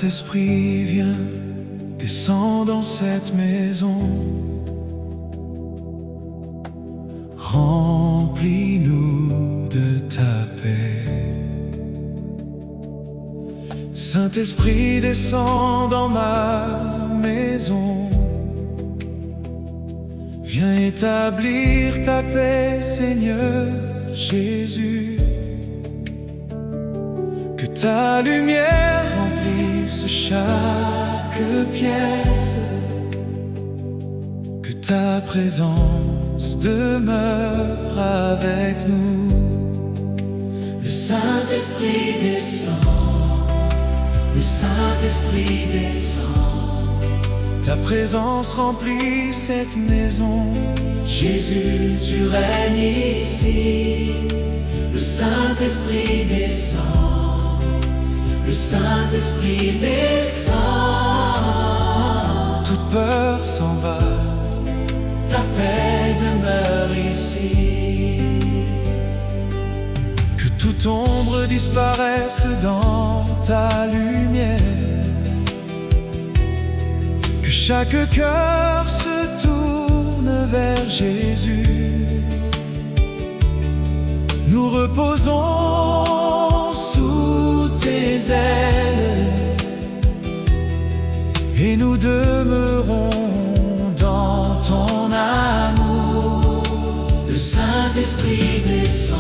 Saint-Esprit, viens, descends dans cette maison. Remplis-nous de ta paix. Saint-Esprit, descends dans ma maison. Viens établir ta paix, Seigneur Jésus. Que ta lumière remplisse chaque pièce. Que ta présence demeure avec nous. Le Saint-Esprit descend. Le Saint-Esprit descend. Ta présence remplit cette maison. Jésus, tu règnes ici. Le Saint-Esprit descend. Le Saint-Esprit descend. Toute peur s'en va. Ta paix demeure ici. Que toute ombre disparaisse dans ta lumière. Que chaque cœur se tourne vers Jésus. Nous reposons sous tes ailes et nous demeurons dans ton amour. Le Saint-Esprit descend.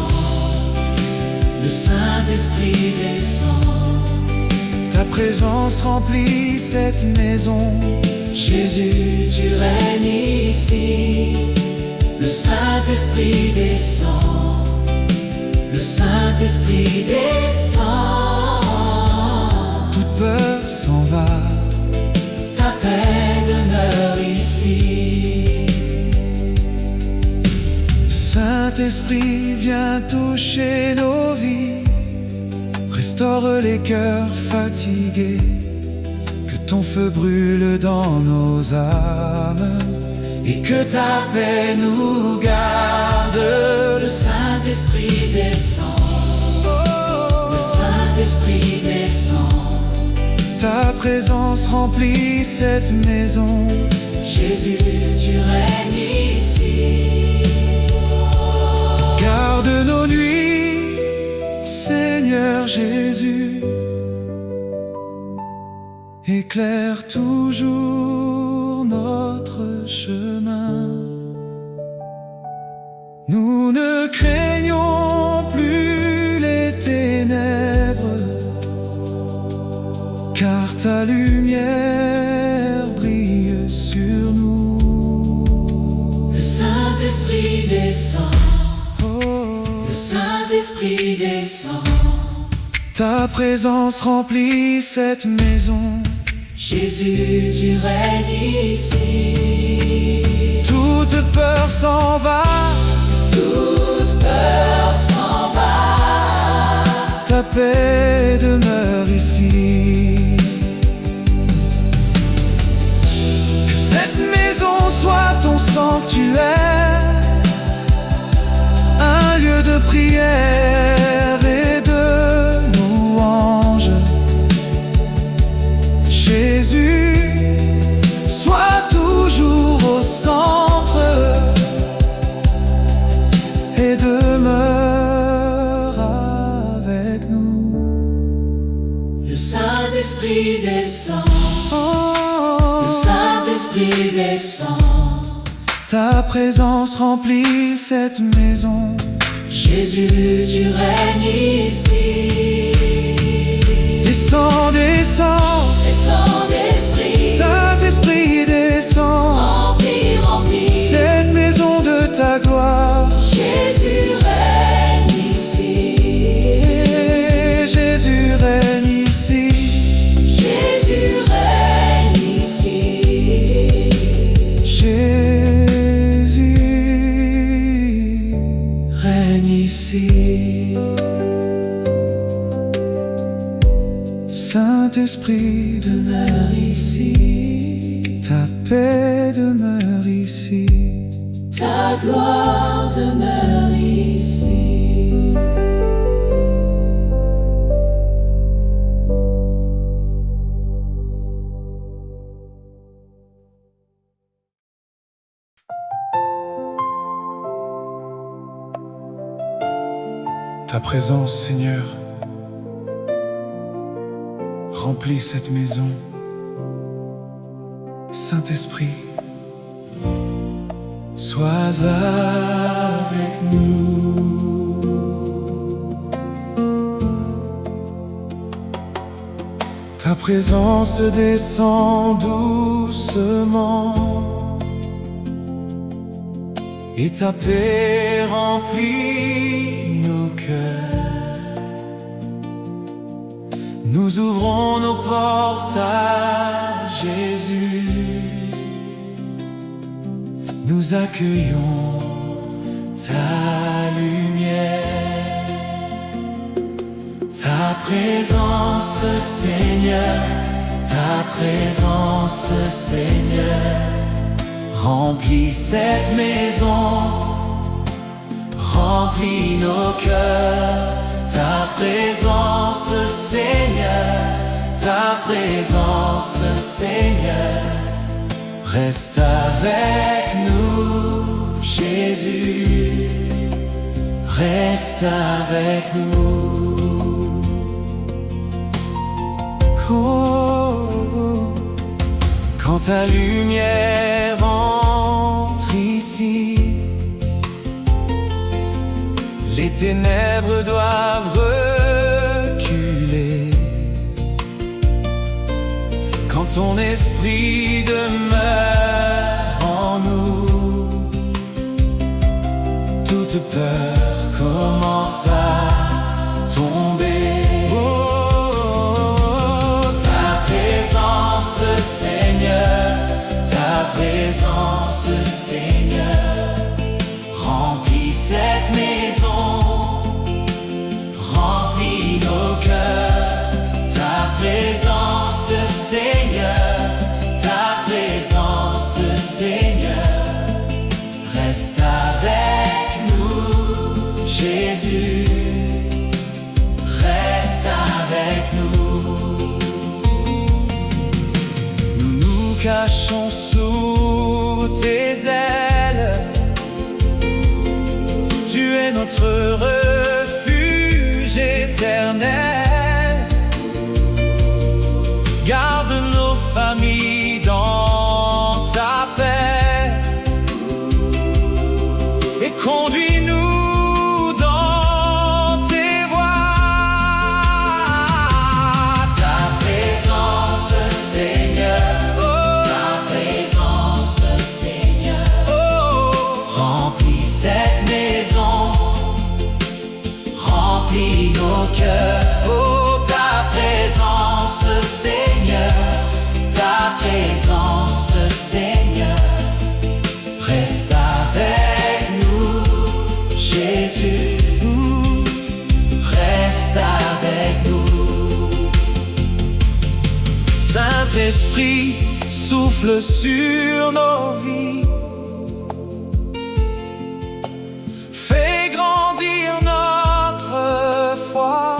Le Saint-Esprit descend. Ta présence remplit cette maison. Jésus, tu règnes ici. Le Saint-Esprit descend. Le Saint-Esprit descend. Toute peur s'en va. Ta paix demeure ici. Saint-Esprit, viens toucher nos vies. Restaure les cœurs fatigués. Que ton feu brûle dans nos âmes. Et que ta paix nous garde. Le Saint-Esprit descend. Le Saint-Esprit descend. Ta présence remplit cette maison. Jésus, tu règnes ici. Garde nos nuits, Seigneur Jésus. Éclaire toujours notre chemin. Nous ne craignons plus les ténèbres, car ta lumière brille sur nous. Le Saint-Esprit descend. Oh, Le Saint-Esprit descend. ta présence remplit cette maison. Jésus, tu règnes ici. Toute peur s'en va. Toute peur s'en va. Ta paix demeure ici. Que cette maison soit ton sanctuaire, un lieu de prière et de louange. Jésus, sois toujours au centre et demeure avec nous. Le Saint-Esprit descend. Oh, Le Saint-Esprit descend. ta présence remplit cette maison. Jésus, tu règnes ici. Descends, descends, Descends d'esprit. Saint-Esprit descend. Remplis, remplis. Cette maison de ta gloire. Jésus règne ici. Et Jésus règne ici. Jésus règne ici. Jésus Règne ici. Saint-Esprit, Demeure ici. ta paix demeure ici. Ta gloire demeure ici. Ta présence, Seigneur, remplit cette maison. Saint-Esprit, sois avec nous. Ta présence te descend doucement et ta paix remplit nos cœurs. Nous ouvrons nos portes à Jésus. Nous accueillons ta lumière, ta présence, Seigneur, ta présence, Seigneur, remplit cette maison, remplit nos cœurs. Ta présence, Seigneur, ta présence, Seigneur, reste avec nous, Jésus, reste avec nous. Quand ta lumière entre ici, les ténèbres doivent reculer. Quand ton esprit demeure en nous, toute peur commence à tomber. Oh, ta présence, Seigneur, ta présence, Seigneur, remplit cette maison, remplit nos cœurs. Ta présence, Seigneur, ta présence, Seigneur, reste avec nous, Jésus, reste avec nous. Nous nous cachons sous tes ailes, tu es notre refuge éternel. Garde nos familles dans ta paix et conduis-nous dans tes voies. Ta présence, Seigneur, ta présence, Seigneur, remplit cette maison, remplit nos cœurs. Oh, ta présence, Seigneur, ta présence, Seigneur, reste avec nous, Jésus, reste avec nous. Saint-Esprit, souffle sur nos vies, fais grandir notre foi,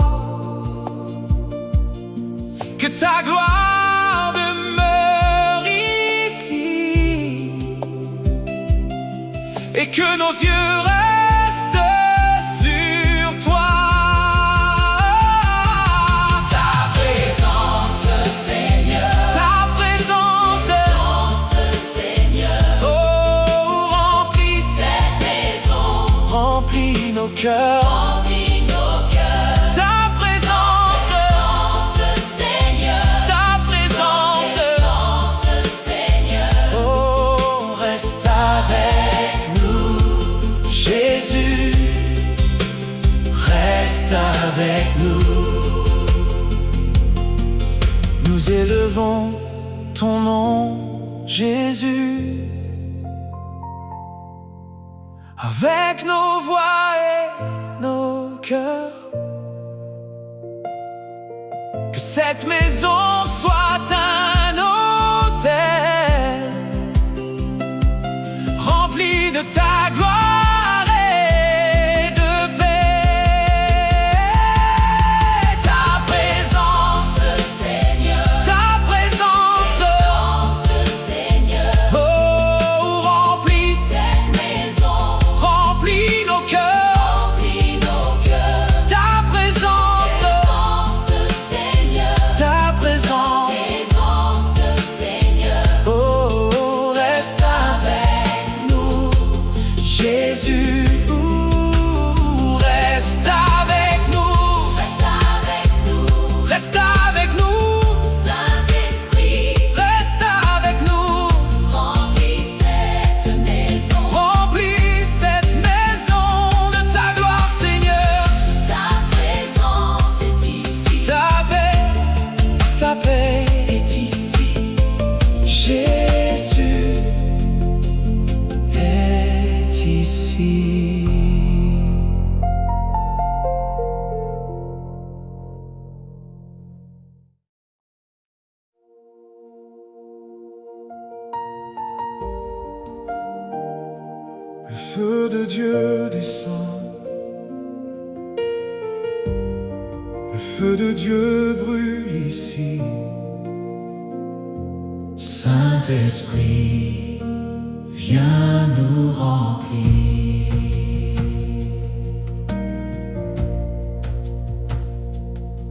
que ta gloire demeure ici et que nos yeux restent sur toi. Ta présence, Seigneur, ta présence, Seigneur, oh, remplis cette maison, remplis nos cœurs, remplis nos cœurs. Ta présence, Seigneur, ta présence, Seigneur, oh, reste avec nous, Jésus, reste avec nous. Nous élevons ton nom, Jésus, avec nos voix et nos cœurs. Que cette maison soit un hôtel rempli de ta gloire et de paix. Ta présence, Seigneur, ta présence, Seigneur, oh, remplis cette maison, remplis nos cœurs, remplis nos cœurs. Ta feu de Dieu descend. Le feu de Dieu brûle ici. Saint-Esprit, viens nous remplir.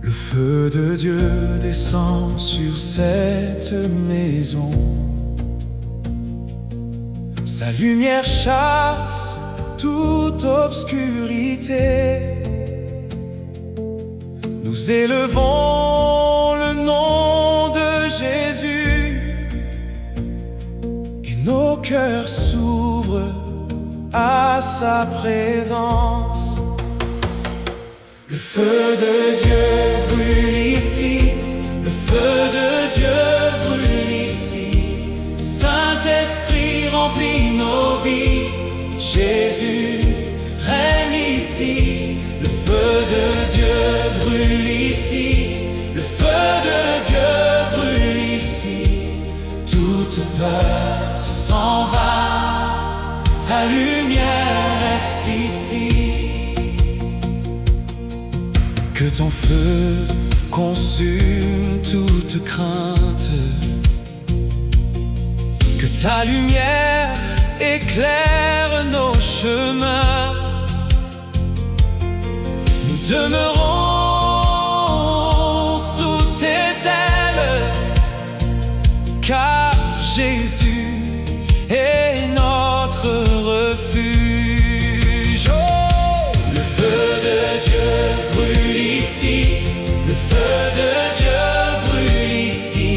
Le feu de Dieu descend sur cette maison. Sa lumière chasse toute obscurité. Nous élevons le nom de Jésus et nos cœurs s'ouvrent à sa présence. Le feu de Dieu brûle ici, le feu de Dieu brûle ici. Saint-Esprit remplit nos vies, Jésus règne ici. Le feu de Dieu brûle ici, le feu de Dieu brûle ici. Toute peur s'en va, ta lumière reste ici. Que ton feu consume toute crainte, que ta lumière éclaire nos chemins. Nous demeurons sous tes ailes, car Jésus est notre refuge. Oh, le feu de Dieu brûle ici, le feu de Dieu brûle ici.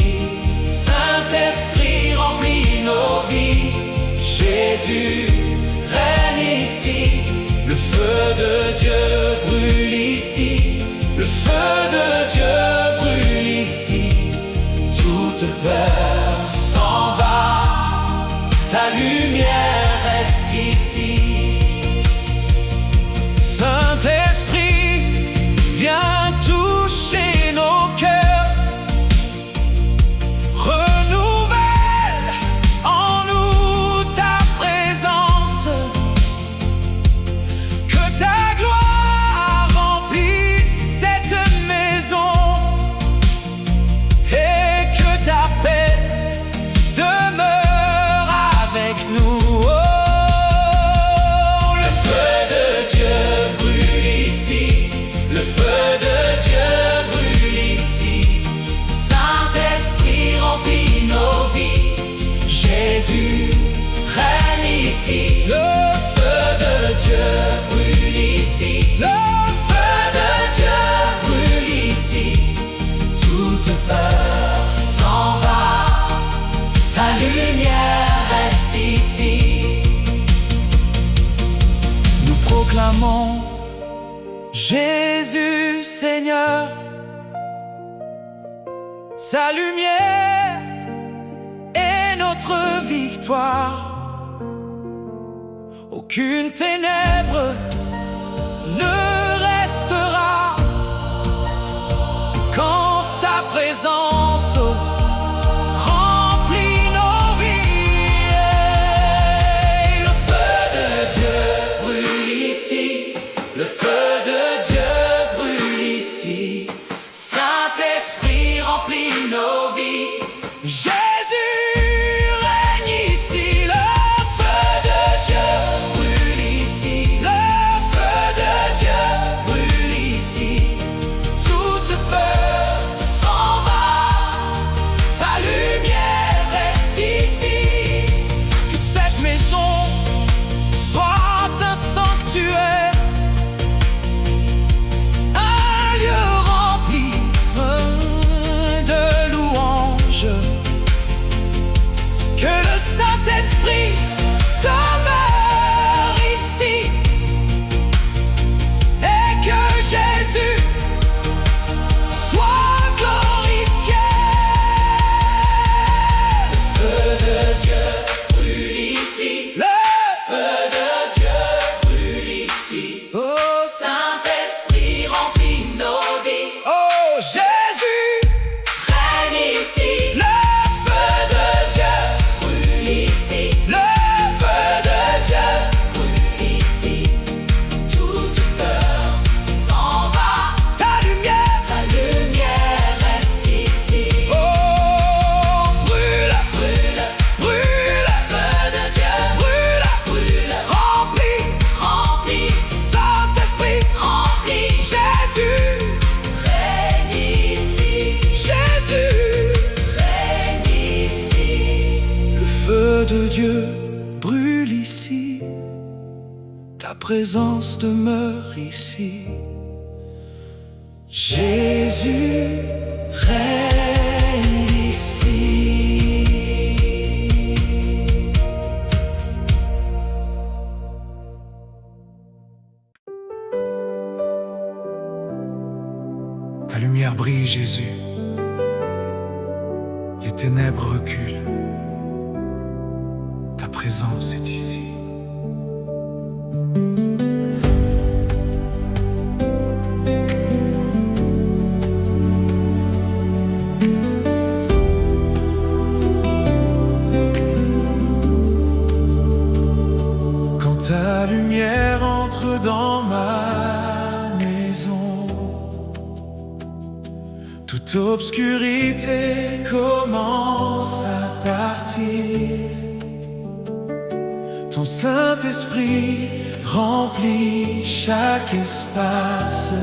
Saint-Esprit remplit nos vies, Jésus règne ici. Le feu de Dieu brûle ici, le feu de Dieu brûle ici. Toute peur s'en va, ta lumière reste ici. Saint-Esprit, viens toucher nos cœurs, renouvelle en nous ta présence. Que ta gloire remplisse cette maison et que ta paix demeure avec nous. Oh, le feu de Dieu brûle ici, le feu de Dieu brûle ici. Saint-Esprit remplit nos vies, Jésus règne ici. Le feu de Dieu brûle ici, le feu de Dieu brûle ici. Toute peur s'en va, ta lumière reste ici. Nous proclamons Jésus Seigneur, sa lumière est notre victoire. Aucune ténèbre ne restera quand sa présence remplit nos vies. Le feu de Dieu brûle ici, le feu de Dieu brûle ici. Saint-Esprit remplit nos vies, Jésus règne ici. Le feu de Dieu brûle ici, le de Dieu brûle ici, ta présence demeure ici. Jésus règne ici. Ta lumière brille, Jésus. Les ténèbres reculent. Ta présence est ici. Quand ta lumière entre dans ma maison, toute obscurité commence à partir. Ton Saint-Esprit remplit chaque espace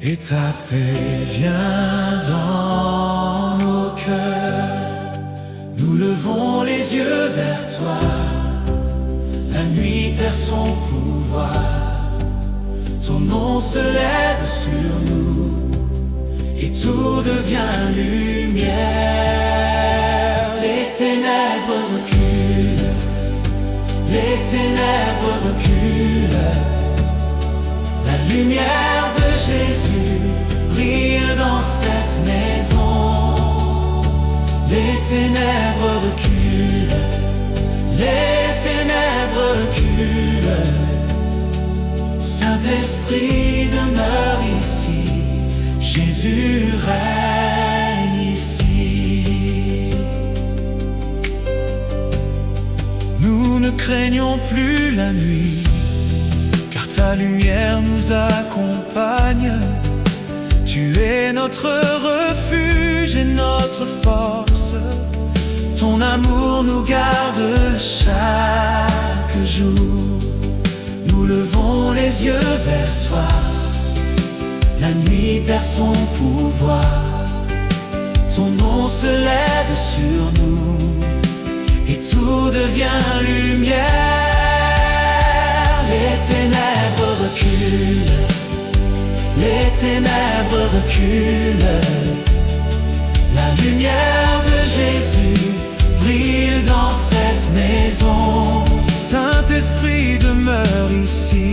et ta paix vient dans nos cœurs. Nous levons les yeux vers toi, la nuit perd son pouvoir. Ton nom se lève sur nous et tout devient lumière. Les ténèbres reculent, les ténèbres reculent. La lumière de Jésus brille dans cette maison. Les ténèbres reculent, les ténèbres reculent. Saint-Esprit demeure ici, Jésus règne ici. Nous ne craignons plus la nuit, car ta lumière nous accompagne. Tu es notre refuge et notre force. Ton amour nous garde chaque jour. Nous levons les yeux vers toi, la nuit perd son pouvoir. Ton nom se lève sur nous et tout devient lumière. Les ténèbres reculent, les ténèbres reculent. La lumière de Jésus brille dans cette maison. Saint-Esprit demeure ici,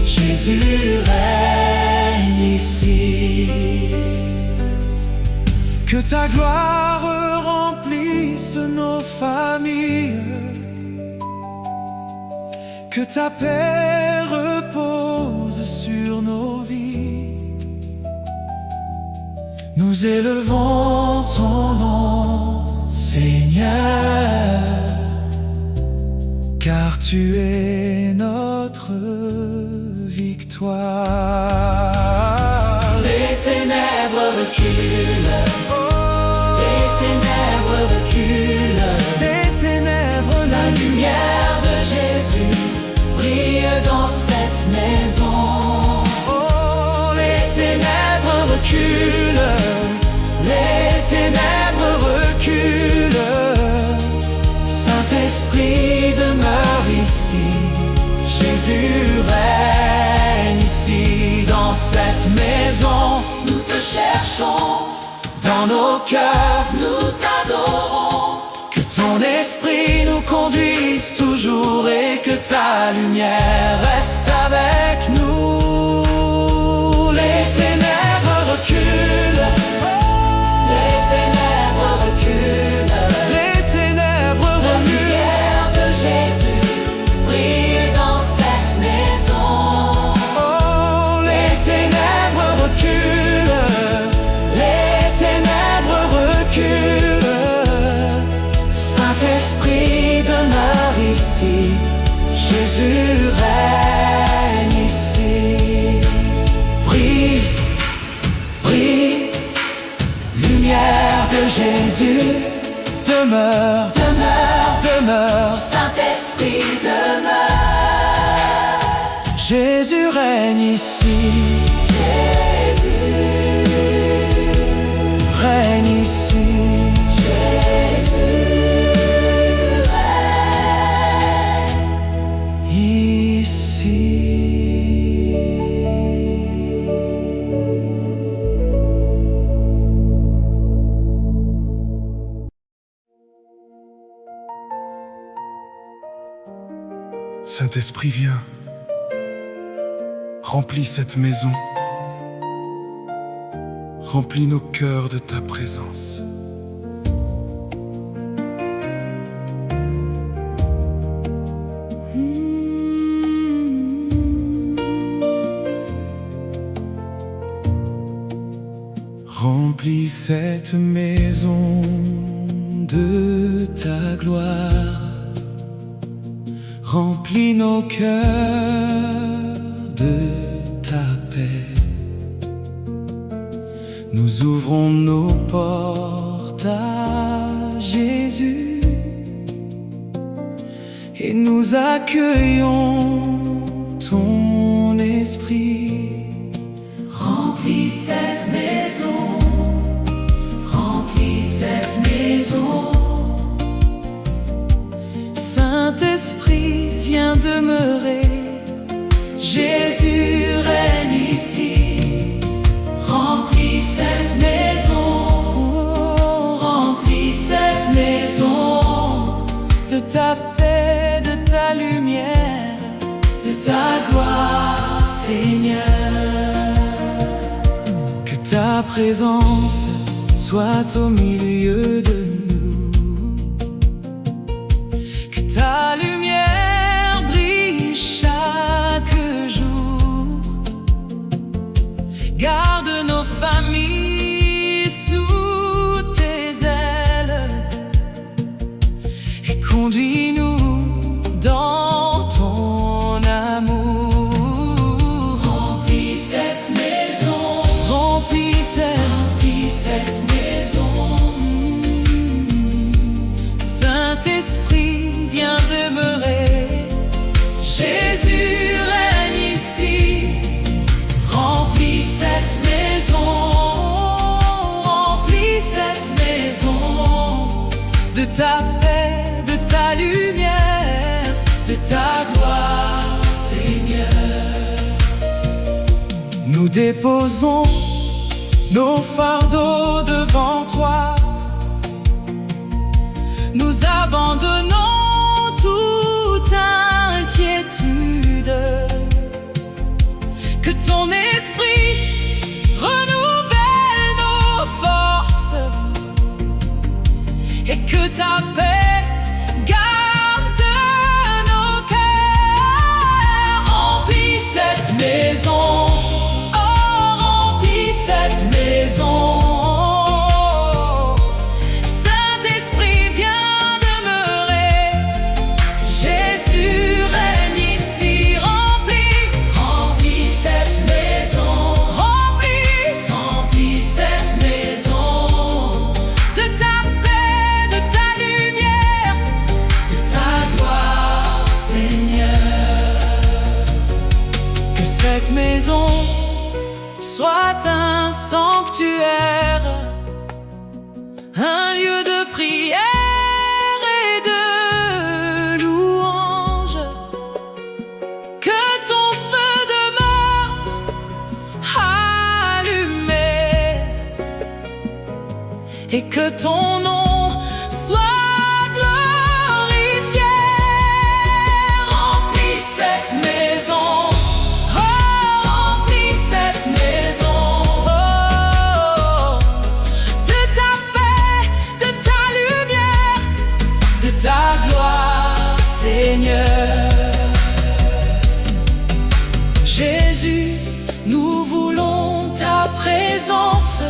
Jésus règne ici. Que ta gloire remplisse nos familles, que ta paix repose sur nos vies. Nous élevons ton nom, Seigneur, car tu es notre victoire. Les ténèbres reculent, les ténèbres reculent. Les ténèbres, la lumière de Jésus brille dans cette maison. Oh, les ténèbres reculent, les ténèbres reculent. Saint-Esprit demeure ici, Jésus règne ici. Dans cette maison, nous te cherchons, dans nos cœurs, nous t'adorons. Que ton esprit nous conduise toujours et que ta lumière reste avec nous. Les ténèbres reculent, les ténèbres reculent. Les ténèbres reculent. La lumière de Jésus brille dans cette maison. Oh, les ténèbres reculent, les ténèbres reculent. Saint-Esprit demeure ici, Jésus règne ici. Brille, brille, lumière de Jésus. Demeure, demeure, demeure. Saint-Esprit demeure. Jésus règne ici. Jésus règne ici. Jésus Saint-Esprit, viens, remplis cette maison, remplis nos cœurs de ta présence. Remplis cette maison de ta gloire, remplis nos cœurs de ta paix. Nous ouvrons nos portes à Jésus et nous accueillons ton esprit. Remplis cette maison, remplis cette maison. Saint-Esprit, viens demeurer. Jésus règne ici. Remplis cette maison, remplis cette maison. De ta paix, de ta lumière, de ta gloire, Seigneur. Que ta présence soit au milieu de nous. Que ta lumière brille chaque jour. Garde nos familles sous tes ailes et conduis-nous dans ton amour. Remplis cette maison, Remplis cette maison. Saint-Esprit, viens demeurer. Jésus règne ici. Remplis cette maison, remplis cette maison. De ta paix, de ta lumière, de ta gloire, Seigneur. nous déposons nos fardeaux devant toi. Nous abandonnons toute inquiétude. Que ton esprit renouvelle nos forces et que ta paix garde nos cœurs. Remplis cette maison, Oh, remplis cette maison. Saint-Esprit, viens demeurer. Jésus règne ici. Remplis cette maison, remplis cette maison. De ta paix, de ta lumière, de ta gloire, Seigneur. que cette maison soit un sanctuaire, un lieu de prière et de louange. Que ton feu demeure allumé et que ton nom soit glorifié. Remplis cette maison, Remplis cette maison, de ta paix, de ta lumière, de ta gloire, Seigneur. Jésus, nous voulons ta présence.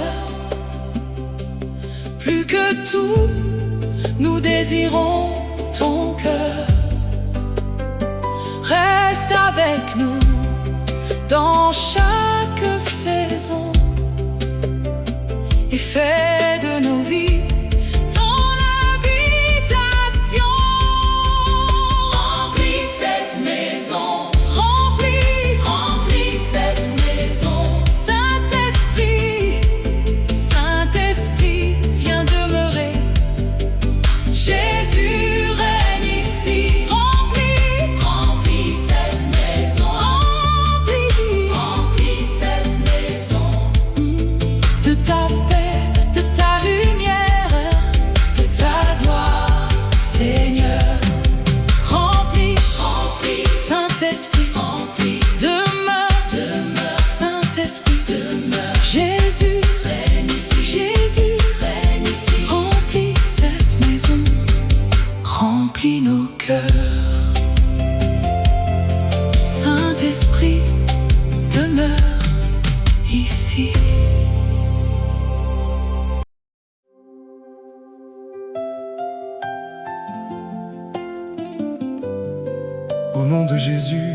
Plus que tout, nous désirons ton cœur. Reste avec nous dans chaque saison et fais de nos vies ton habitation. Remplis cette maison, Remplis cette maison. Saint-Esprit, Saint-Esprit, viens demeurer. Jésus règne ici. Remplis cette maison, cette maison de ta de ta paix, de ta lumière. Au nom de Jésus,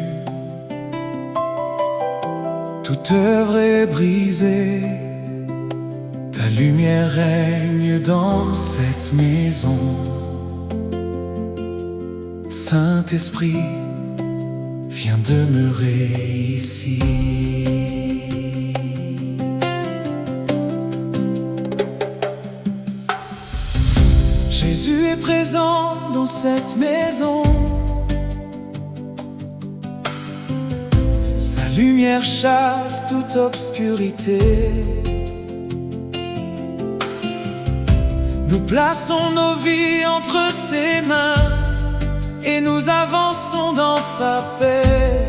toute œuvre est brisée. Ta lumière règne dans cette maison. Saint-Esprit, viens demeurer ici. Jésus est présent dans cette maison. Sa lumière chasse toute obscurité. Nous plaçons nos vies entre ses mains et nous avançons dans sa paix.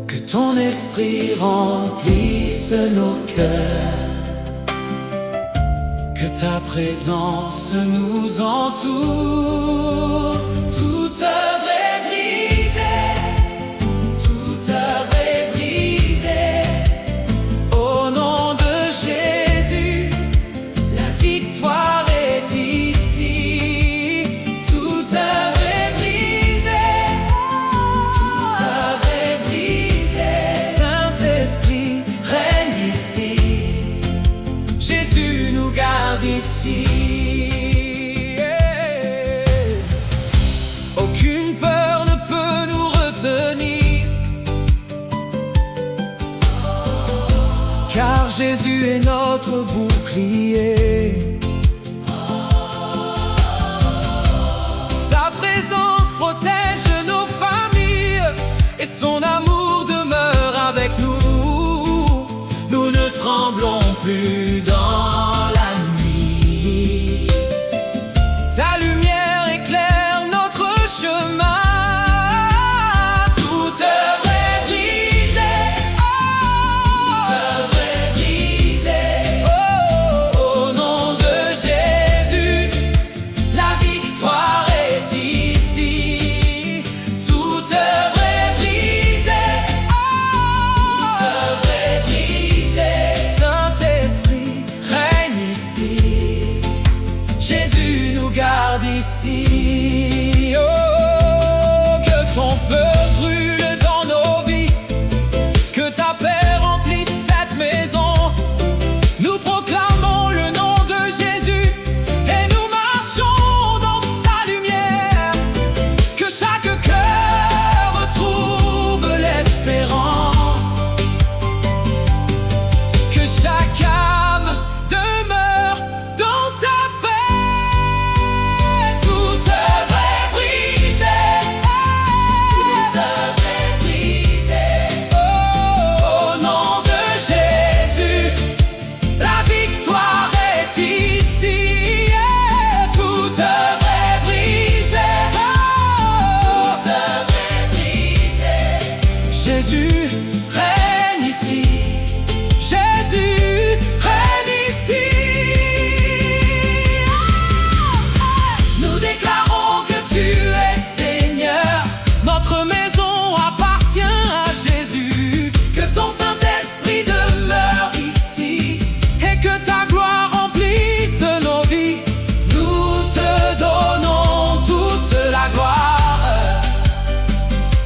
Que ton esprit remplisse nos cœurs. Que ta présence nous entoure. Toute œuvre est brisée. Toute œuvre est brisée. Au nom de Jésus, la victoire est ici. Toute œuvre est brisée. Toute œuvre est brisée. Saint-Esprit règne ici. Jésus nous garde ici. Aucune peur ne peut nous retenir, car Jésus est notre bouclier. Sa présence protège nos familles et son amour demeure avec nous. Nous ne tremblons plus dans la nuit. Ta lumière éclaire notre chemin. Toute œuvre est brisée. Toute œuvre est brisée. Au nom de Jésus, la victoire est ici. Toute œuvre est brisée. Toute œuvre est brisée. Saint-Esprit règne ici. Jésus nous garde ici. Oh, que ton feu brûle dans nos vies. Que ta paix remplisse cette maison. Nous proclamons le nom de Jésus et nous marchons dans sa lumière. Que chaque cœur retrouve l'espérance. Que chaque âme demeure dans ta paix. Toute œuvre est brisée. Toute œuvre est brisée. Au nom de Jésus, la victoire est ici. Toute œuvre est brisée. Toute œuvre est brisée. Jésus règne ici. Jésus règne ici. Nous déclarons que tu es Seigneur. Notre maison appartient à Jésus. Que ton Saint-Esprit demeure ici et que ta gloire remplisse nos vies. Nous te donnons toute la gloire,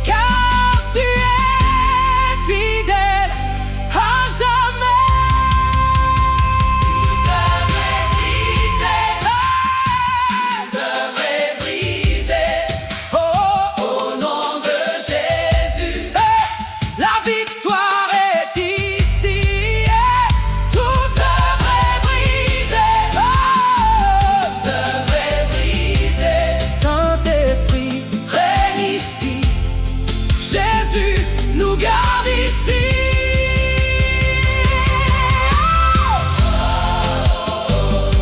car tu es fidèle à jamais. Toute œuvre est brisée. Toute œuvre est brisée. Au nom de Jésus, la victoire est ici. Toute œuvre est brisée. Toute œuvre est brisée. Saint-Esprit règne ici. Jésus nous garde ici.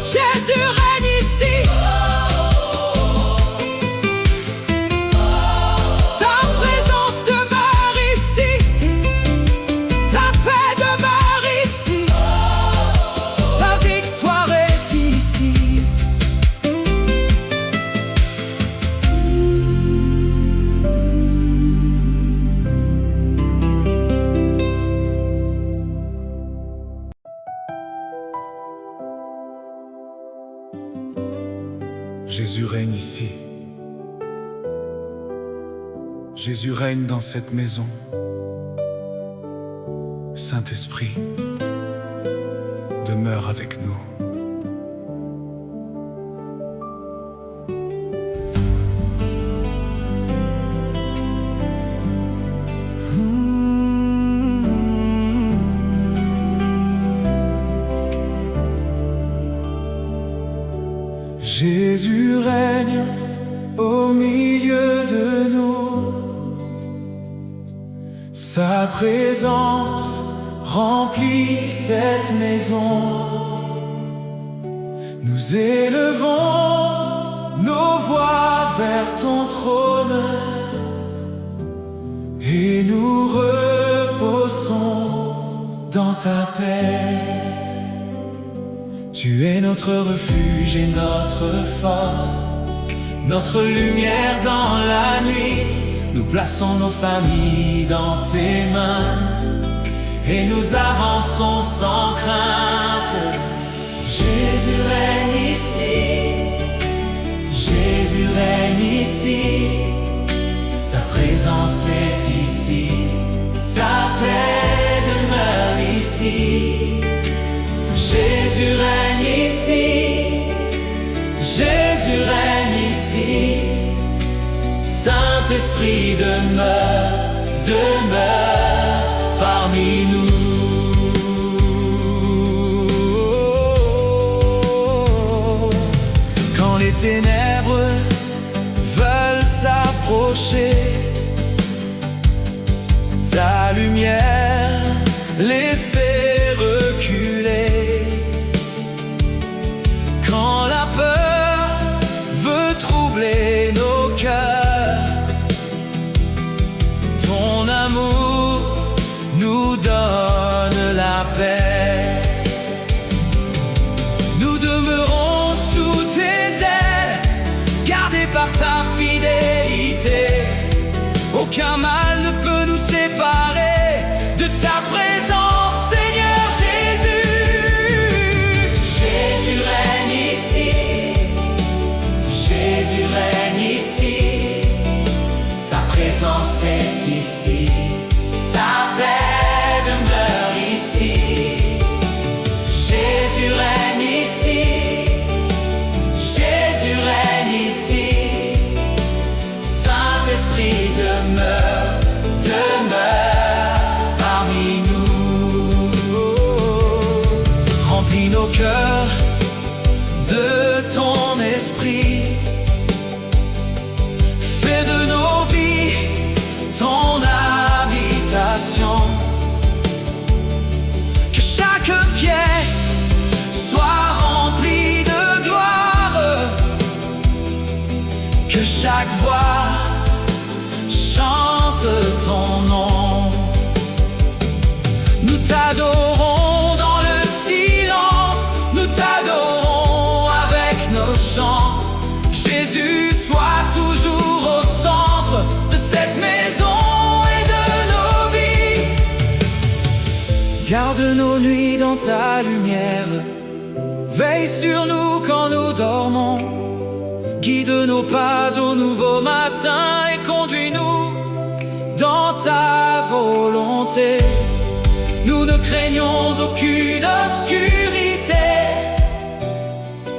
Jésus règne ici. Ta présence demeure ici. Ta paix demeure ici. La victoire est ici. Jésus règne ici. Jésus règne dans cette maison. Saint-Esprit, demeure avec nous. Jésus règne au milieu de nous. Sa présence remplit cette maison. Nous élevons nos voix vers ton trône et nous reposons dans ta paix. Tu es notre refuge et notre force, notre lumière dans la nuit. Nous plaçons nos familles dans tes mains et nous avançons sans crainte. Jésus règne ici, Jésus règne ici. Sa présence est ici, sa paix demeure ici. Jésus règne ici, Jésus règne ici. Saint-Esprit demeure, demeure parmi nous. Quand les ténèbres veulent s'approcher, ta lumière les fait reculer. Quand la peur veut troubler nos cœurs, ton amour nous donne la paix. Nous demeurons sous tes ailes, gardés par ta fidélité. Aucun mal ne peut nous séparer de ta présence, Seigneur Jésus. Jésus règne ici, Jésus règne ici. Sa présence est ici, sa paix demeure ici. Jésus règne ici, Jésus règne ici. Saint-Esprit demeure, demeure parmi nous. Remplis nos cœurs de ton esprit. Fais de nos vies ton habitation. Que chaque pièce soit remplie de gloire. Que chaque voix chante ton nom. Nous t'adorons dans le silence, nous t'adorons avec nos chants. Jésus, sois toujours au centre de cette maison et de nos vies. Garde nos nuits dans ta lumière, veille sur nous quand nous dormons. Guide nos pas au nouveau matin et conduis-nous dans ta volonté. Nous ne craignons aucune obscurité,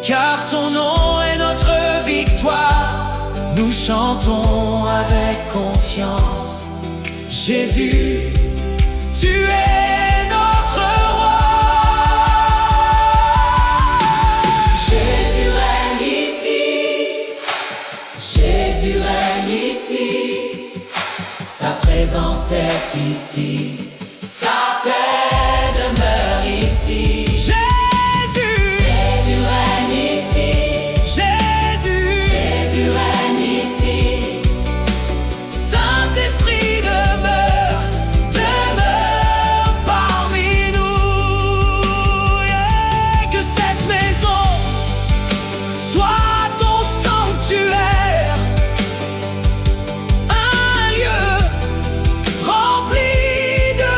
car ton nom est notre victoire. Nous chantons avec confiance. Jésus, tu es notre roi. Jésus règne ici, Jésus règne ici. Sa présence est ici, sa paix demeure ici. Jésus, Jésus règne ici, Jésus, Jésus règne ici. Saint-Esprit demeure, demeure parmi nous. Et que cette maison soit ton sanctuaire, un lieu rempli de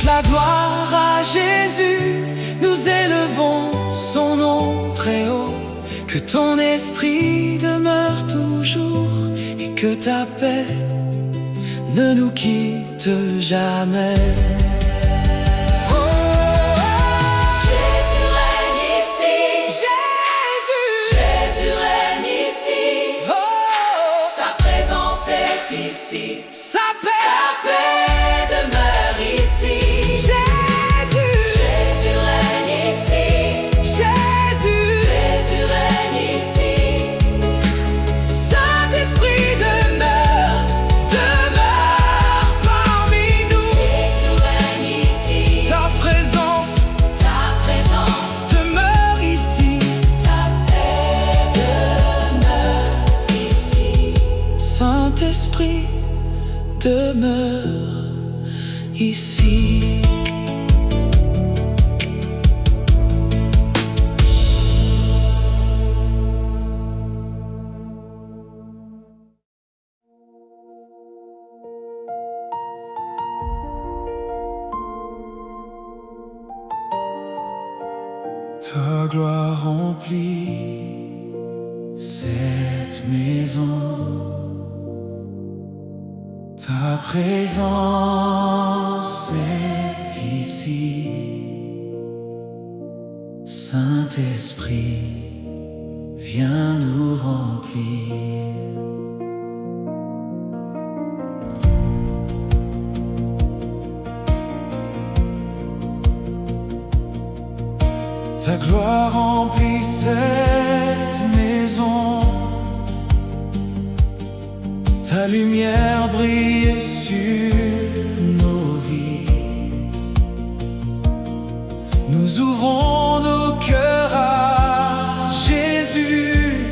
toute la gloire à Jésus. Nous élevons son nom très haut. Que ton esprit demeure toujours et que ta paix ne nous quitte jamais. Jésus règne ici. Jésus règne ici. Sa présence est ici. Sa Ta paix demeure ici. Jésus règne ici. Jésus règne ici. Saint-Esprit demeure parmi nous. Jésus règne ici. Ta présence demeure ici. Ta paix demeure ici. Saint-Esprit demeure ici. Ta gloire remplit cette maison. Ta présence est ici. Saint-Esprit, viens nous remplir. Ta gloire remplit cette maison. Ta lumière brille sur nos vies. Nous ouvrons nos cœurs à Jésus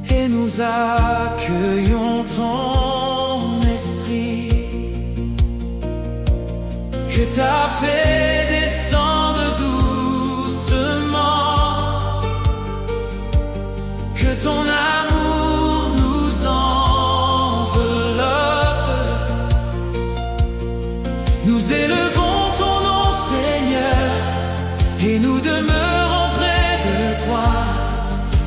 et nous accueillons ton esprit. Que ta paix descende doucement, que ton amour nous enveloppe. Nous élevons ton nom, Seigneur, et nous demeurons près de toi.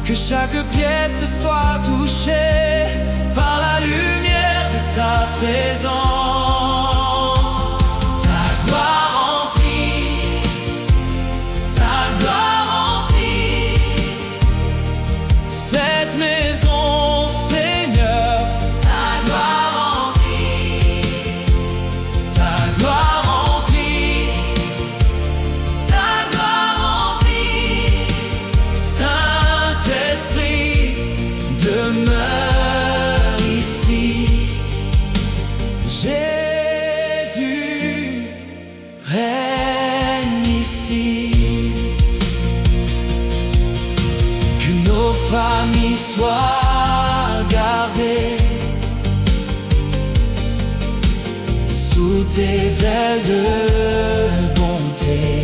Que chaque pièce soit touchée par la lumière de ta présence. Ta gloire remplit, ta gloire remplit cette maison, Seigneur. Ta gloire remplit. Ta gloire remplit, Ta gloire remplit. Saint-Esprit demeure ici. Jésus règne ici. Que nos familles soient gardées sous tes ailes de bonté.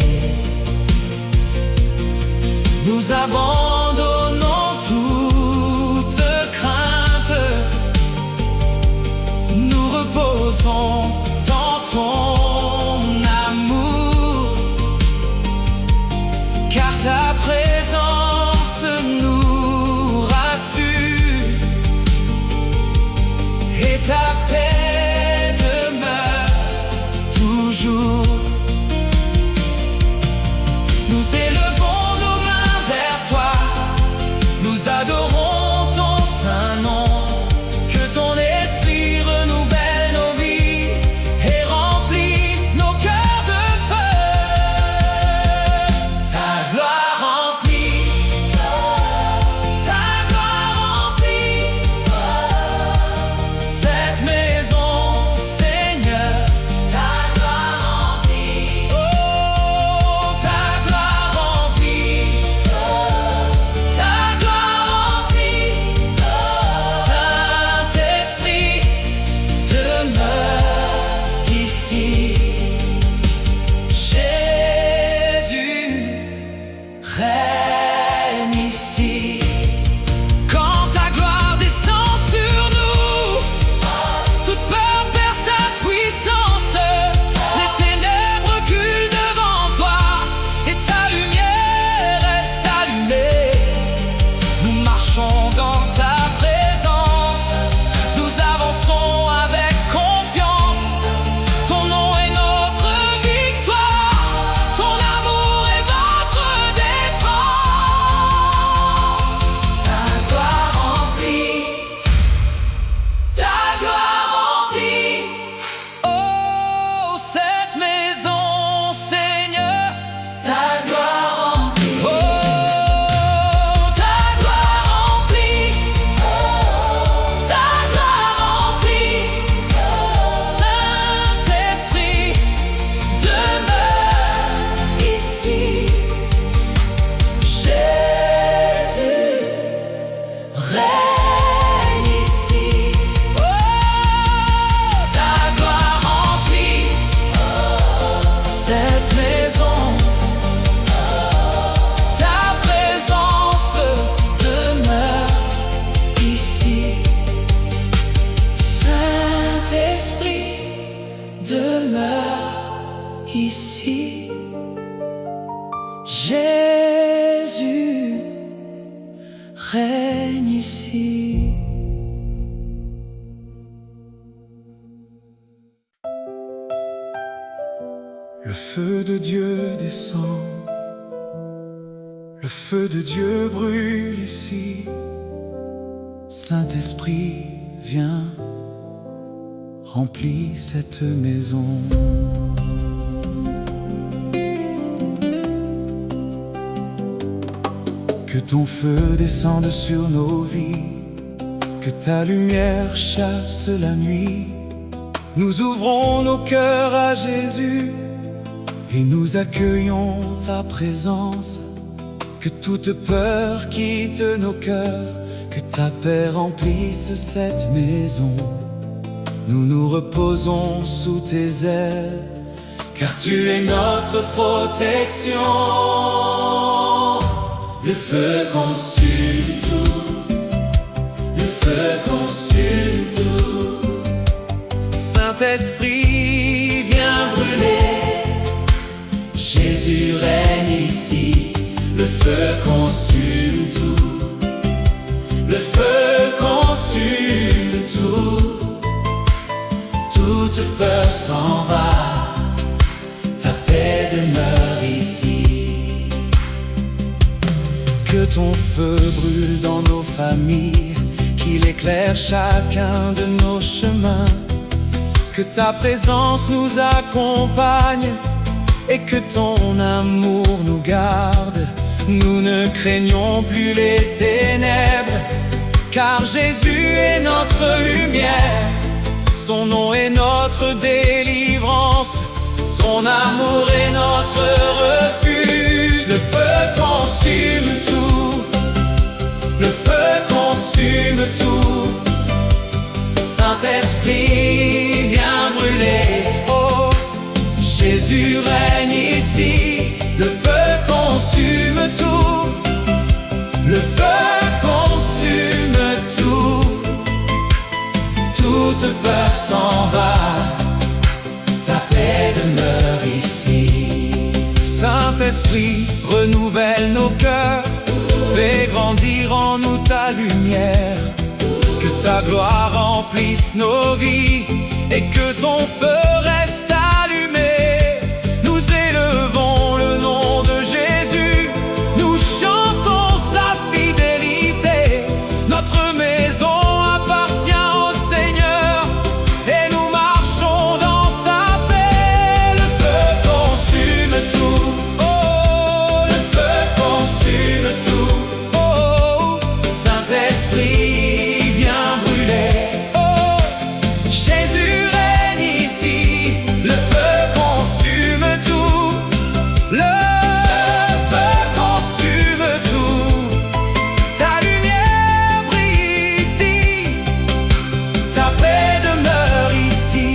Nous abandonnons toute crainte. Nous reposons dans ton amour, car ta présence nous rassure et ta paix demeure toujours. Nous élevons nos mains vers toi, nous adorons ton saint nom. Que ton esprit renouvelle nos vies et remplisse nos cœurs de feu. Ta gloire remplit, ta gloire remplit cette maison, Seigneur. Ta gloire remplit. Oh, ta gloire remplit Jésus règne ici. Le feu de Dieu descend, le feu de Dieu brûle ici. Saint-Esprit, viens, remplis cette maison. Que ton feu descende sur nos vies, que ta lumière chasse la nuit. Nous ouvrons nos cœurs à Jésus et nous accueillons ta présence. Que toute peur quitte nos cœurs, que ta paix remplisse cette maison. Nous nous reposons sous tes ailes, car tu es notre protection. Le feu consume tout, le feu consume tout. Saint-Esprit, viens brûler, Jésus règne ici. Le feu consume tout, le feu consume tout. Toute peur s'en va, ta paix demeure ici. Que ton feu brûle dans nos familles, qu'il éclaire chacun de nos chemins. Que ta présence nous accompagne et que ton amour nous garde. Nous ne craignons plus les ténèbres, car Jésus est notre lumière. Son nom est notre délivrance, son amour est notre refuge. Le feu consume tout, le feu consume tout. Saint-Esprit, viens brûler, oh, Jésus règne ici. Le feu consume tout, le feu consume tout. Toute peur s'en va, ta paix demeure ici. Saint-Esprit, renouvelle nos cœurs, fais grandir en nous ta lumière. Que ta gloire remplisse nos vies et que ton feu reste allumé. Nous élevons le nom de Jésus, nous chantons sa fidélité. Notre maison appartient au Seigneur et nous marchons dans sa paix. Le feu consume tout, oh, le feu consume tout, oh. Saint-Esprit, viens brûler, oh, Jésus règne ici. Le feu consume tout, le feu consume tout. Ta lumière brille ici, ta paix demeure ici.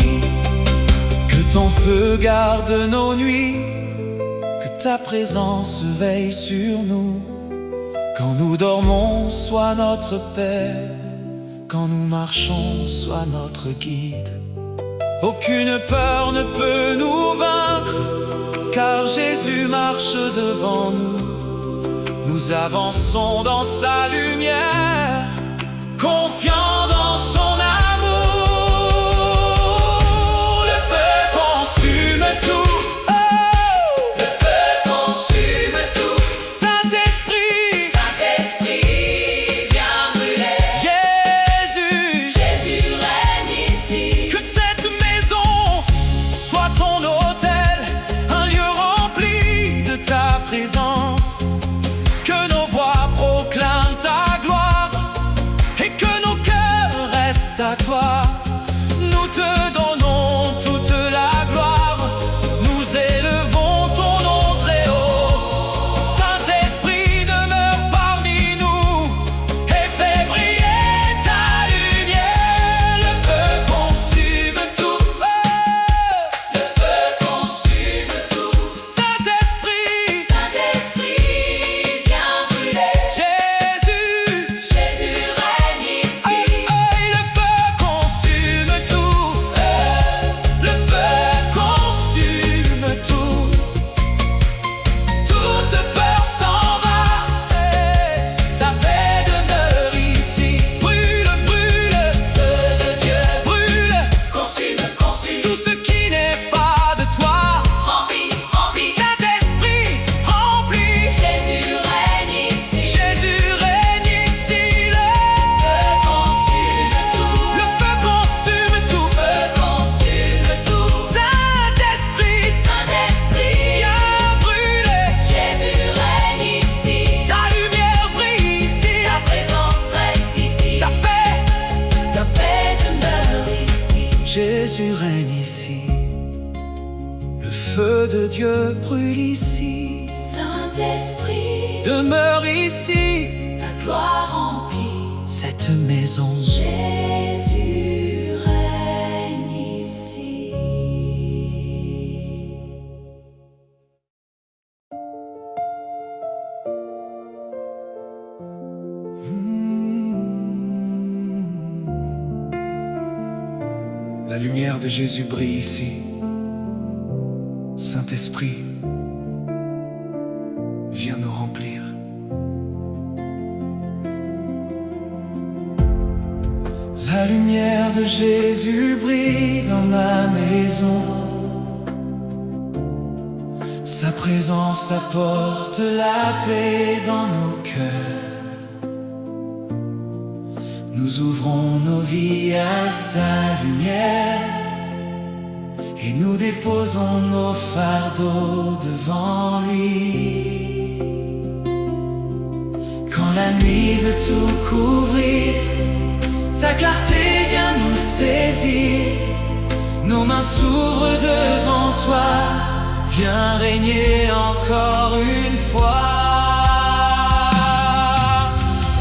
Que ton feu garde nos nuits, que ta présence veille sur nous. Quand nous dormons, sois notre Père, quand nous marchons, sois notre guide. Aucune peur ne peut nous vaincre, car Jésus marche devant nous. Nous avançons dans sa lumière, confiants dans son amour. Le feu consume tout, oh, le feu consume tout. Saint-Esprit, Saint-Esprit, viens brûler. Jésus, Jésus règne ici. Que cette maison soit ton autel, un lieu rempli de ta présence. Que nos voix proclament ta gloire et que nos cœurs restent à toi. Nous te donnons toute la gloire, nous élevons ton nom très haut. Saint-Esprit, demeure parmi nous et fais briller ta lumière. Le feu consume tout, oh, le feu consume tout. Saint-Esprit, Saint-Esprit, Dieu brûle ici. Saint-Esprit, Demeure ici, ta gloire remplit. cette maison. Jésus règne ici. La lumière de Jésus brille ici. Saint-Esprit, viens nous remplir. La lumière de Jésus brille dans ma maison. Sa présence apporte la paix dans nos cœurs. Nous ouvrons nos vies à sa lumière et nous déposons nos fardeaux devant lui. Quand la nuit veut tout couvrir, ta clarté vient nous saisir. Nos mains s'ouvrent devant toi, viens régner encore une fois.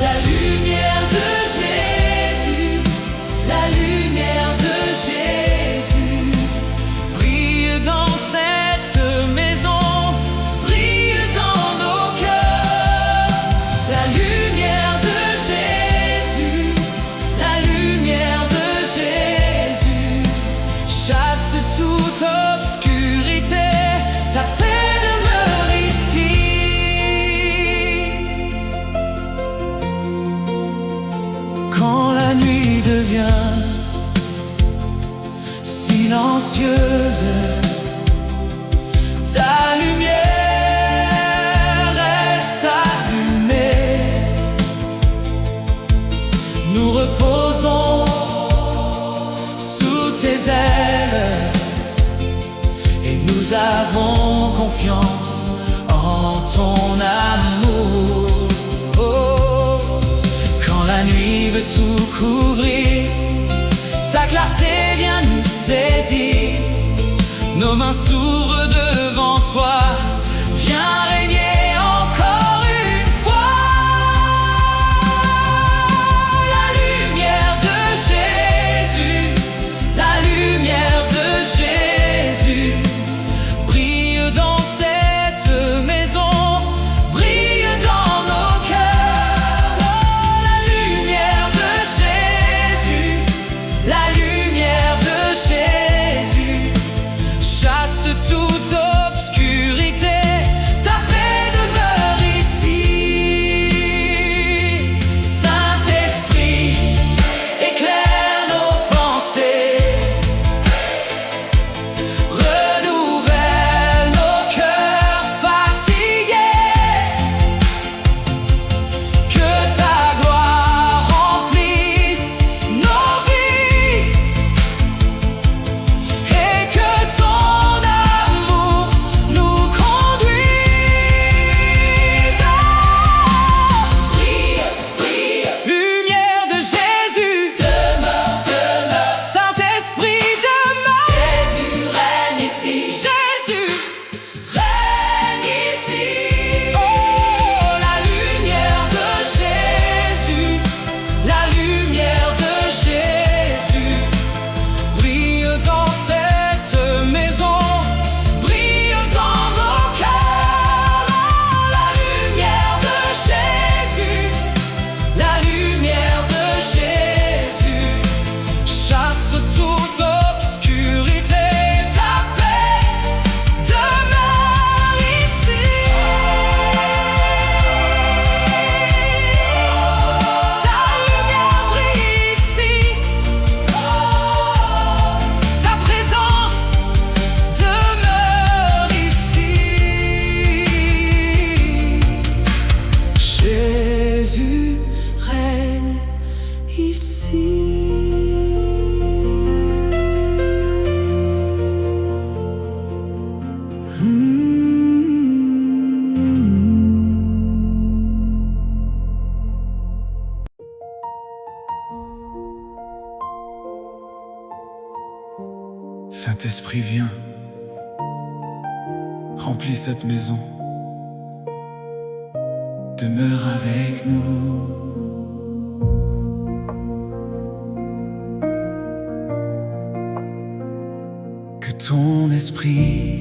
La lumière de Jésus, la lumière de Jésus brille dans cette maison, brille dans nos cœurs. La lumière de Jésus, la lumière de Jésus chasse toute obscurité. Ta paix demeure ici. Quand la nuit devient silencieuse, ta lumière reste allumée. Nous reposons sous tes ailes et nous avons confiance en ton amour. Oh, quand la nuit veut tout couvrir, ta clarté vient nous saisir. Nos mains s'ouvrent devant toi, viens régner encore une fois. La lumière de Jésus, la lumière de Jésus brille dans cette maison, brille dans nos cœurs. Oh, la lumière de Jésus, la lumière de Jésus chasse toute obscurité. Ta paix demeure ici. Saint-Esprit, éclaire nos pensées, renouvelle nos cœurs fatigués. Que ta gloire remplisse nos vies et que ton amour nous conduise. Brille, brille, lumière de Jésus, demeure, demeure. Saint-Esprit demeure. Jésus règne ici. Jésus règne ici. Oh, la lumière de Jésus, la lumière de Jésus brille dans cette maison, brille dans nos cœurs. Oh, la lumière de Jésus, la lumière de Jésus chasse toute obscurité. Ta paix demeure ici. Ta lumière brille ici. Ta présence demeure ici. Jésus règne ici. Saint-Esprit, viens. Remplis cette maison, demeure avec nous. Que ton esprit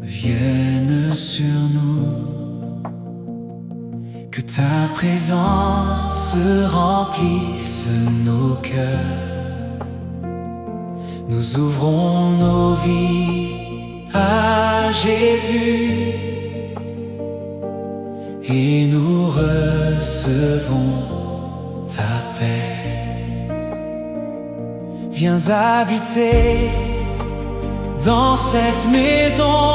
vienne sur nous, que ta présence remplisse nos cœurs. Nous ouvrons nos vies à Jésus et nous recevons ta paix. Viens habiter dans cette maison,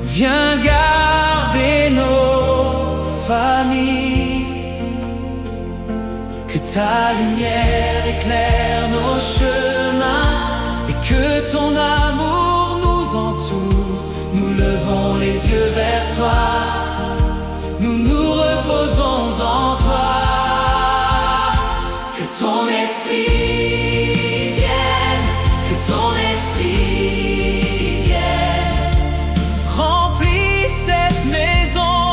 viens garder nos familles, que ta lumière éclaire nos chemins et que ton amour nous entoure. Nous levons les yeux vers toi, nous nous reposons en toi. Que ton esprit vienne, que ton esprit vienne. Remplis cette maison,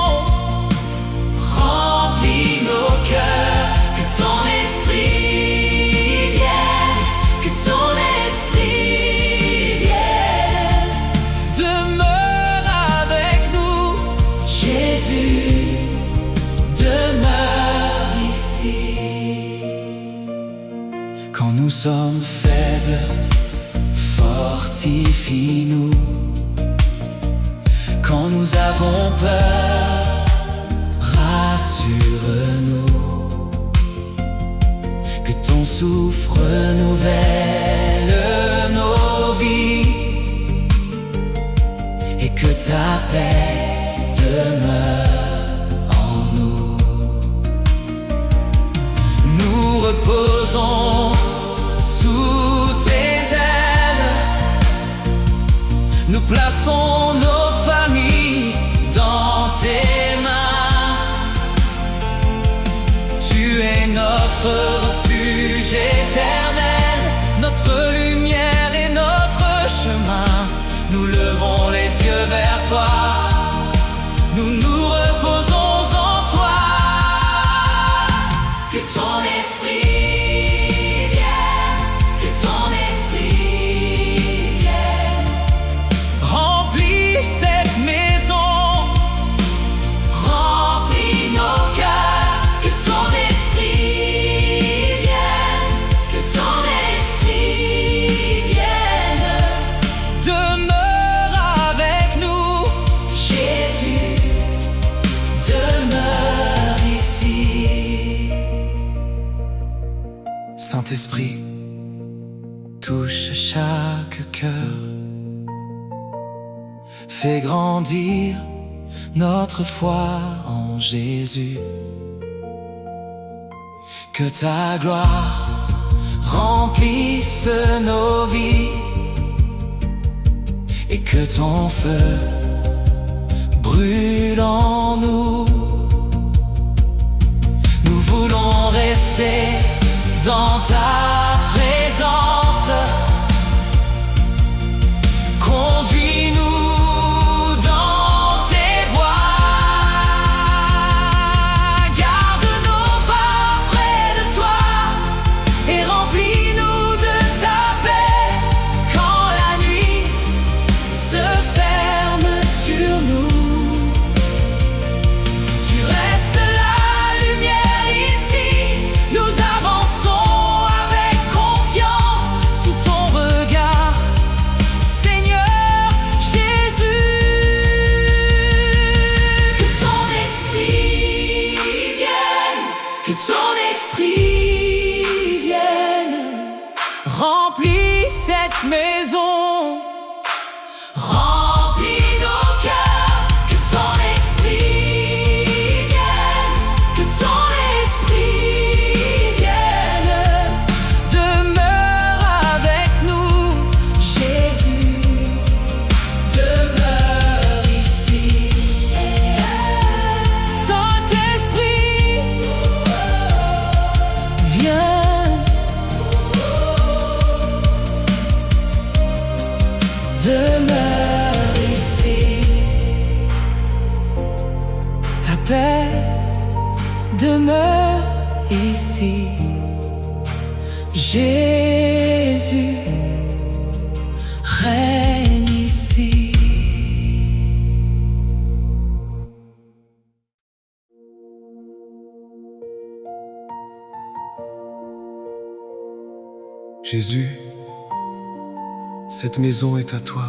Remplis nos cœurs. Que ton esprit vienne, que ton esprit vienne. demeure avec nous. Jésus, demeure ici. Quand nous sommes faibles, fortifie-nous. Quand nous avons peur, rassure-nous. Que ton souffle renouvelle nos vies et que ta paix demeure en nous. Nous reposons sous tes ailes, nous plaçons nos familles dans tes mains. Tu es notre refuge éternel, notre lumière et notre chemin. Nous levons les yeux vers toi, nous nous reposons en toi. Que ton esprit vienne, que ton esprit vienne. Remplis cette maison, Remplis nos cœurs. Que ton esprit vienne, que ton esprit vienne. demeure avec nous. Jésus, demeure ici. Saint-Esprit, touche chaque cœur, fais grandir notre foi en Jésus. Que ta gloire remplisse nos vies et que ton feu brûle en nous. Nous voulons rester dans ta présence. Conduis-nous dans tes voies. Garde nos pas près de toi et remplis-nous de ta paix. Quand la nuit se ferme sur nous, tu restes la lumière ici. Nous avançons avec paix demeure ici. Jésus règne ici. Jésus, cette maison est à toi.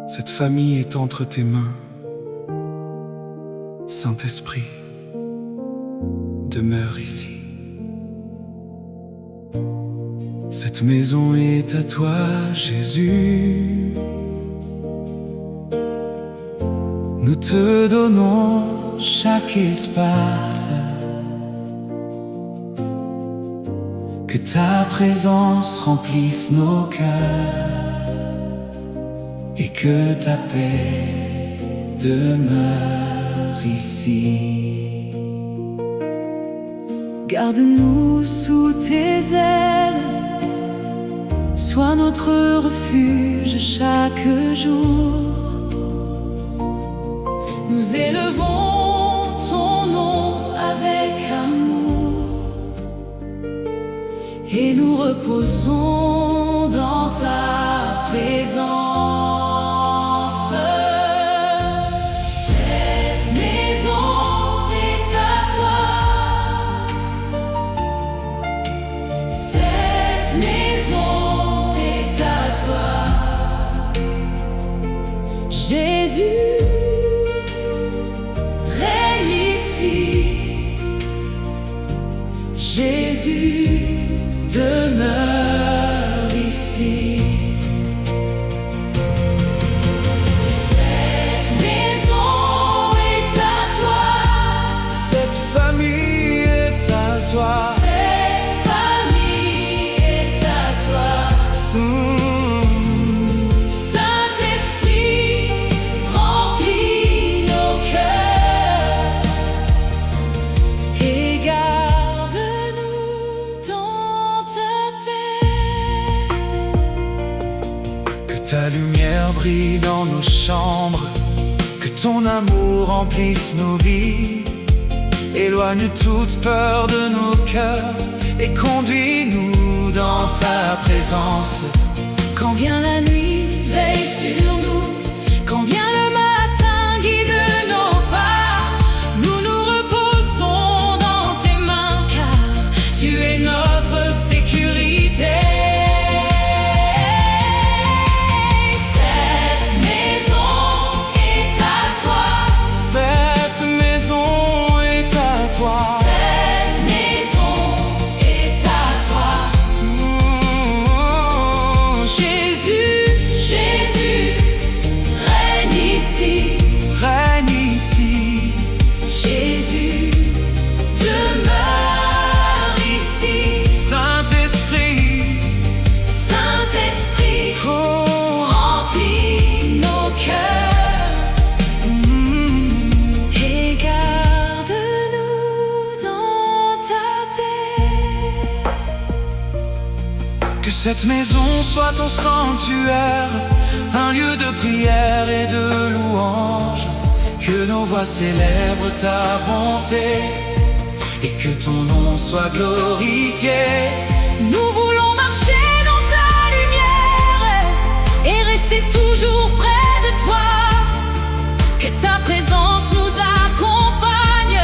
Cette famille est entre tes mains. Saint-Esprit, demeure ici. Cette maison est à toi, Jésus. Nous te donnons chaque espace. Que ta présence remplisse nos cœurs et que ta paix demeure ici. Garde-nous sous tes ailes, sois notre refuge chaque jour. Nous élevons ton nom avec amour et nous reposons dans ta présence. Cette maison est à toi. Cette maison est à toi. Jésus règne ici. Jésus demeure ici. Cette maison est à toi. Cette famille est à toi. Cette famille est à toi. Saint-Esprit, remplis nos cœurs et garde-nous dans ta paix. Que ta lumière brille dans nos chambres, que ton amour remplisse nos vies. Éloigne toute peur de nos cœurs et conduis-nous dans ta présence. Quand vient la nuit, veille sur nous. Quand vient le matin, guide nos pas. Nous nous reposons dans tes mains, car tu es notre sécurité. Cette maison est à toi. Cette maison est à toi. Cette maison est à toi. Jésus, Jésus, règne ici. Règne ici. Jésus demeure ici. Saint-Esprit, Saint-Esprit, oh, remplis nos cœurs et garde-nous dans ta paix. que cette maison soit ton sanctuaire, un lieu de prière et de louange. Que nos voix célèbrent ta bonté et que ton nom soit glorifié. Nous voulons marcher dans ta lumière et rester toujours près de toi. Que ta présence nous accompagne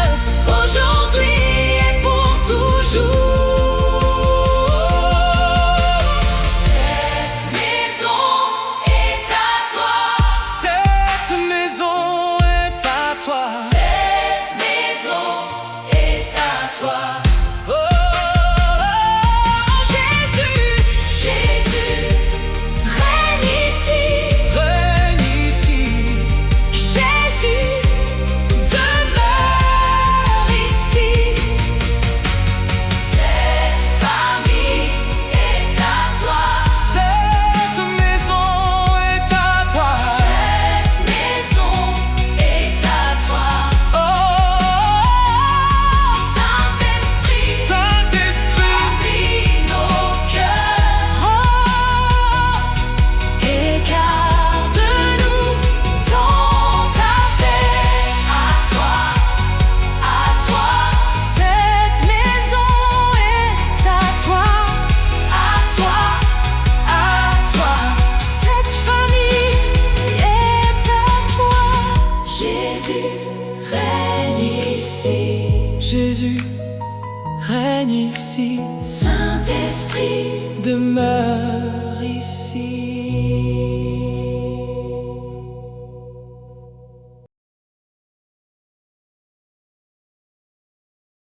aujourd'hui et pour toujours. Cette maison est à toi. Cette maison est à toi. Cette maison est à toi. Oh, Jésus, Jésus, règne ici. Règne Jésus règne ici. Saint-Esprit, Demeure